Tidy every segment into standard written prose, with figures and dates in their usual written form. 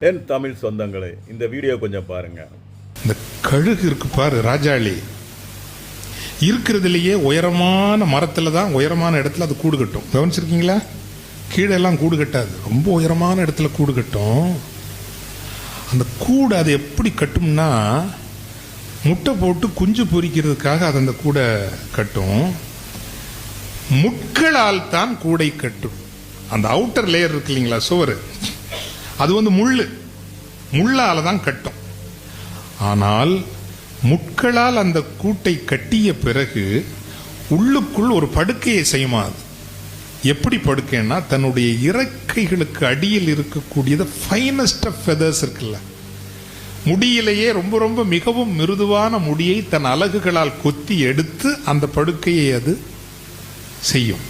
என் தமிழ் சொந்தங்களே, இந்த வீடியோ கொஞ்சம் பாருங்க. இந்த கழுகு இருக்கு பாரு, ராஜாளி இருக்கிறதுலயே உயரமான மரத்துல தான் உயரமான இடத்துல அது கூடு கட்டும். கவனிச்சிருக்கீங்களா? கீழே எல்லாம் கூடு கட்டாது, ரொம்ப உயரமான இடத்துல கூடு கட்டும். அந்த கூடு அது எப்படி கட்டும்னா, முட்டை போட்டு குஞ்சு பொரிக்கிறதுக்காக அது அந்த கூடை கட்டும். முட்களால் தான் கூடை கட்டும். அந்த அவுட்டர் லேயர் இருக்கு இல்லைங்களா, சுவர், அது முள்ளால தான் கட்டும். ஆனால் முட்களால் அந்த கூட்டை கட்டிய பிறகு உள்ளுக்குள் ஒரு படுக்கையை செய்யுமா. அது எப்படி படுக்கைன்னா, தன்னுடைய இறக்கைகளுக்கு அடியில் இருக்கக்கூடியது ஃபைனஸ்ட் ஆஃப் ஃபெதர்ஸ் இருக்குல்ல, முடியிலேயே ரொம்ப ரொம்ப மிகவும் மிருதுவான முடியை தன் அலகுகளால் கொத்தி எடுத்து அந்த படுக்கையை அது செய்யும்.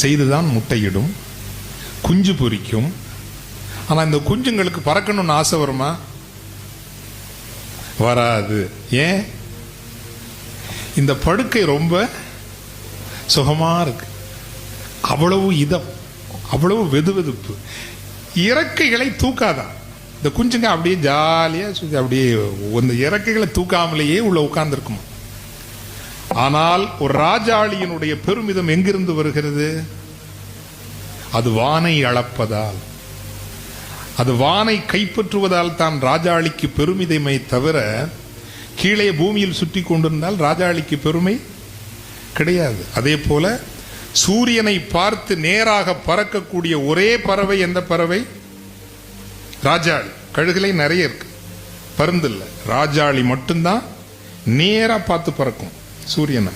செய்துதான் முட்டையிடும், குஞ்சு பொரிக்கும். ஆனா இந்த குஞ்சுங்களுக்கு பறக்கணும்னு ஆசை வருமா? வராது. ஏன்? இந்த படுக்கை ரொம்ப சுகமா இருக்கு, அவ்வளவு இதம், அவ்வளவு வெதுவெதுப்பு. இறக்கைகளை தூக்காதான் இந்த குஞ்சுங்க, அப்படியே ஜாலியா அப்படியே இந்த இறக்கைகளை தூக்காமலேயே உள்ள உட்கார்ந்து இருக்குமா. ஆனால் ஒரு ராஜாளியினுடைய பெருமிதம் எங்கிருந்து வருகிறது? அது வானை அளப்பதால், அது வானை கைப்பற்றுவதால் தான் ராஜாளிக்கு பெருமிதமே தவிர, கீழே பூமியில் சுற்றி கொண்டிருந்தால் ராஜாளிக்கு பெருமை கிடையாது. அதே போல சூரியனை பார்த்து நேராக பறக்கக்கூடிய ஒரே பறவை எந்த பறவை? ராஜாளி. கழுகுலை நிறைய இருக்கு, பருந்து இல்லை. ராஜாளி மட்டும்தான் நேரா பார்த்து பறக்கும் சூரியனை.